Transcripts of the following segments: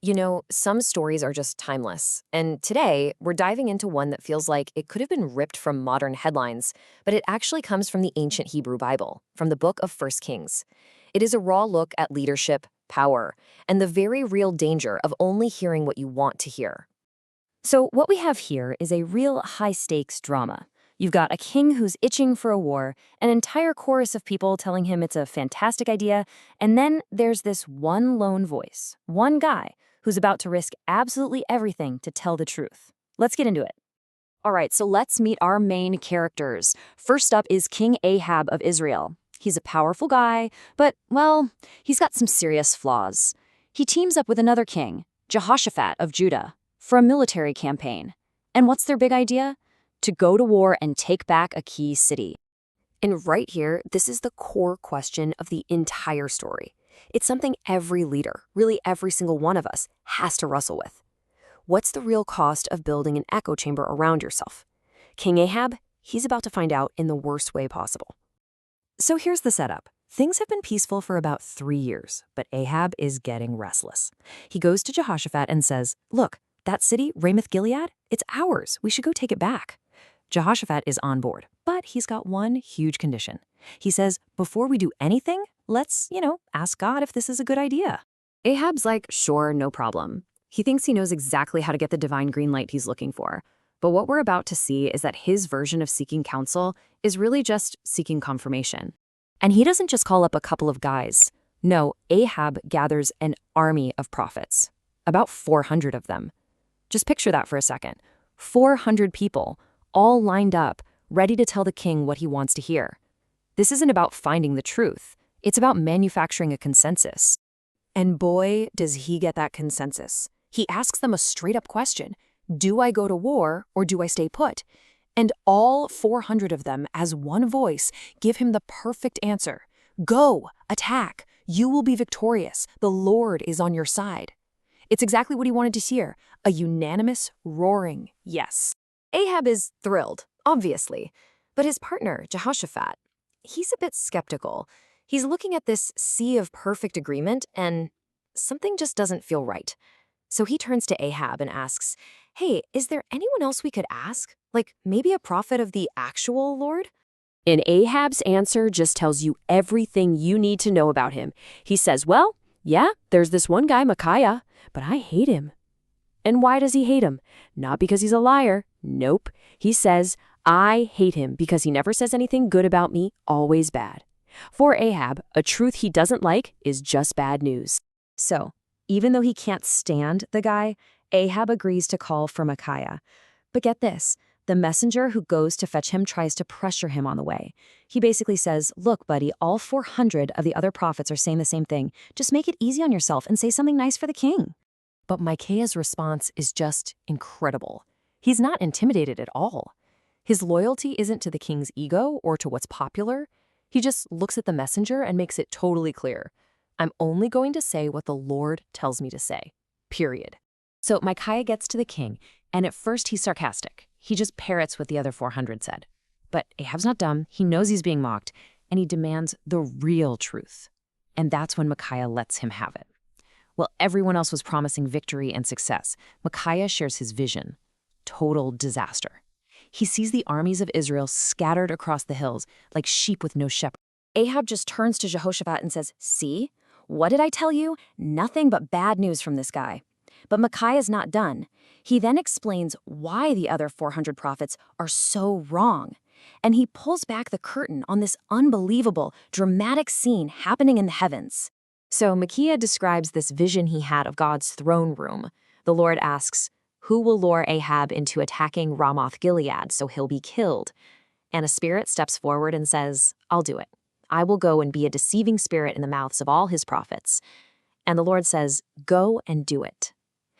You know, some stories are just timeless. And today, we're diving into one that feels like it could have been ripped from modern headlines, but it actually comes from the ancient Hebrew Bible, from the book of First Kings. It is a raw look at leadership, power, and the very real danger of only hearing what you want to hear. So, what we have here is a real high stakes drama. You've got a king who's itching for a war, an entire chorus of people telling him it's a fantastic idea, and then there's this one lone voice, one guy, who's about to risk absolutely everything to tell the truth. Let's get into it. All right, so let's meet our main characters. First up is King Ahab of Israel. He's a powerful guy, but, well, he's got some serious flaws. He teams up with another king, Jehoshaphat of Judah, for a military campaign. And what's their big idea? To go to war and take back a key city. And right here, this is the core question of the entire story. It's something every leader, really every single one of us, has to wrestle with. What's the real cost of building an echo chamber around yourself? King Ahab, he's about to find out in the worst way possible. So here's the setup. Things have been peaceful for about 3 years, but Ahab is getting restless. He goes to Jehoshaphat and says, "Look, that city, Ramoth-Gilead, it's ours. We should go take it back." Jehoshaphat is on board, but he's got one huge condition. He says, before we do anything, let's, ask God if this is a good idea. Ahab's like, sure, no problem. He thinks he knows exactly how to get the divine green light he's looking for. But what we're about to see is that his version of seeking counsel is really just seeking confirmation. And he doesn't just call up a couple of guys. No, Ahab gathers an army of prophets, about 400 of them. Just picture that for a second. 400 people, all lined up, ready to tell the king what he wants to hear. This isn't about finding the truth. It's about manufacturing a consensus. And boy, does he get that consensus. He asks them a straight-up question. Do I go to war or do I stay put? And all 400 of them, as one voice, give him the perfect answer. Go, attack. You will be victorious. The Lord is on your side. It's exactly what he wanted to hear, a unanimous, roaring yes. Ahab is thrilled, obviously, but his partner, Jehoshaphat, he's a bit skeptical. He's looking at this sea of perfect agreement, and something just doesn't feel right. So he turns to Ahab and asks, hey, is there anyone else we could ask? Like maybe a prophet of the actual Lord? And Ahab's answer just tells you everything you need to know about him. He says, well, yeah, there's this one guy, Micaiah, but I hate him. And why does he hate him? Not because he's a liar. Nope. He says, I hate him because he never says anything good about me, always bad. For Ahab, a truth he doesn't like is just bad news. So, even though he can't stand the guy, Ahab agrees to call for Micaiah. But get this, the messenger who goes to fetch him tries to pressure him on the way. He basically says, look, buddy, all 400 of the other prophets are saying the same thing. Just make it easy on yourself and say something nice for the king. But Micaiah's response is just incredible. He's not intimidated at all. His loyalty isn't to the king's ego or to what's popular. He just looks at the messenger and makes it totally clear. I'm only going to say what the Lord tells me to say, period. So Micaiah gets to the king, and at first he's sarcastic. He just parrots what the other 400 said. But Ahab's not dumb. He knows he's being mocked, and he demands the real truth. And that's when Micaiah lets him have it. While everyone else was promising victory and success, Micaiah shares his vision. Total disaster. He sees the armies of Israel scattered across the hills like sheep with no shepherd. Ahab just turns to Jehoshaphat and says, see? What did I tell you? Nothing but bad news from this guy. But Micaiah's not done. He then explains why the other 400 prophets are so wrong. And he pulls back the curtain on this unbelievable, dramatic scene happening in the heavens. So Micaiah describes this vision he had of God's throne room. The Lord asks, who will lure Ahab into attacking Ramoth-Gilead so he'll be killed? And a spirit steps forward and says, I'll do it. I will go and be a deceiving spirit in the mouths of all his prophets. And the Lord says, go and do it.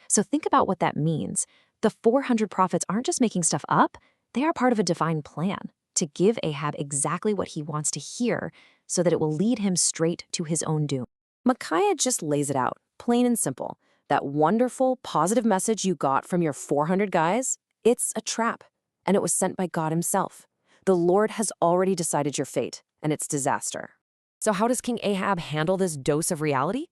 So think about what that means. The 400 prophets aren't just making stuff up. They are part of a divine plan to give Ahab exactly what he wants to hear so that it will lead him straight to his own doom. Micaiah just lays it out, plain and simple. That wonderful, positive message you got from your 400 guys, it's a trap, and it was sent by God himself. The Lord has already decided your fate, and it's disaster. So how does King Ahab handle this dose of reality?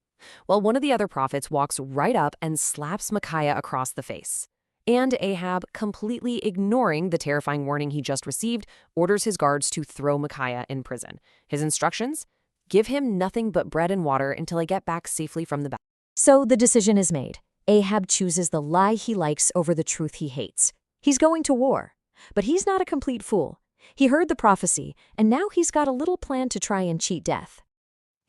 Well, one of the other prophets walks right up and slaps Micaiah across the face. And Ahab, completely ignoring the terrifying warning he just received, orders his guards to throw Micaiah in prison. His instructions? Give him nothing but bread and water until I get back safely from the battle. So the decision is made. Ahab chooses the lie he likes over the truth he hates. He's going to war. But he's not a complete fool. He heard the prophecy, and now he's got a little plan to try and cheat death.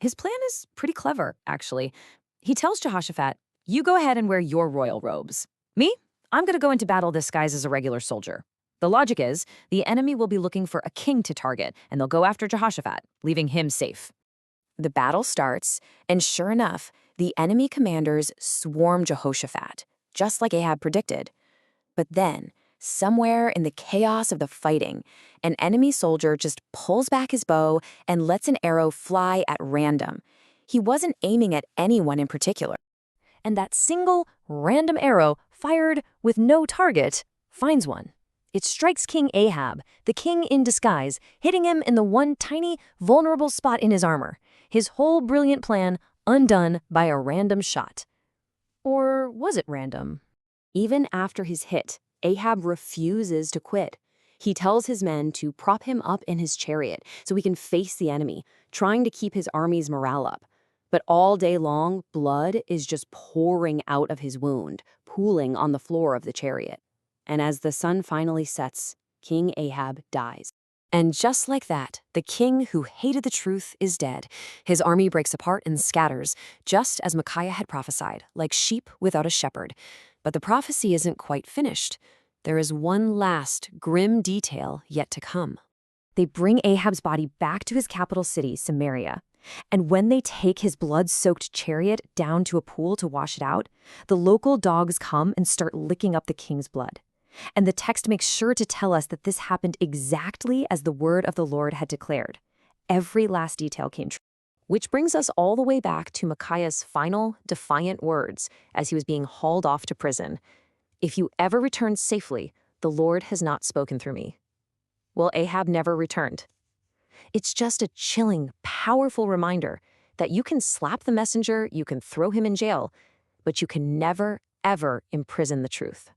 His plan is pretty clever, actually. He tells Jehoshaphat, "You go ahead and wear your royal robes. Me? I'm going to go into battle disguised as a regular soldier." The logic is, the enemy will be looking for a king to target, and they'll go after Jehoshaphat, leaving him safe. The battle starts, and sure enough, the enemy commanders swarm Jehoshaphat, just like Ahab predicted. But then, somewhere in the chaos of the fighting, an enemy soldier just pulls back his bow and lets an arrow fly at random. He wasn't aiming at anyone in particular. And that single, random arrow, fired with no target, finds one. It strikes King Ahab, the king in disguise, hitting him in the one tiny, vulnerable spot in his armor. His whole brilliant plan undone by a random shot. Or was it random? Even after his hit, Ahab refuses to quit. He tells his men to prop him up in his chariot so he can face the enemy, trying to keep his army's morale up. But all day long, blood is just pouring out of his wound, pooling on the floor of the chariot. And as the sun finally sets, King Ahab dies. And just like that, the king who hated the truth is dead. His army breaks apart and scatters, just as Micaiah had prophesied, like sheep without a shepherd. But the prophecy isn't quite finished. There is one last, grim detail yet to come. They bring Ahab's body back to his capital city, Samaria. And when they take his blood-soaked chariot down to a pool to wash it out, the local dogs come and start licking up the king's blood. And the text makes sure to tell us that this happened exactly as the word of the Lord had declared. Every last detail came true. Which brings us all the way back to Micaiah's final, defiant words as he was being hauled off to prison. "If you ever return safely, the Lord has not spoken through me." Well, Ahab never returned. It's just a chilling, powerful reminder that you can slap the messenger, you can throw him in jail, but you can never, ever imprison the truth.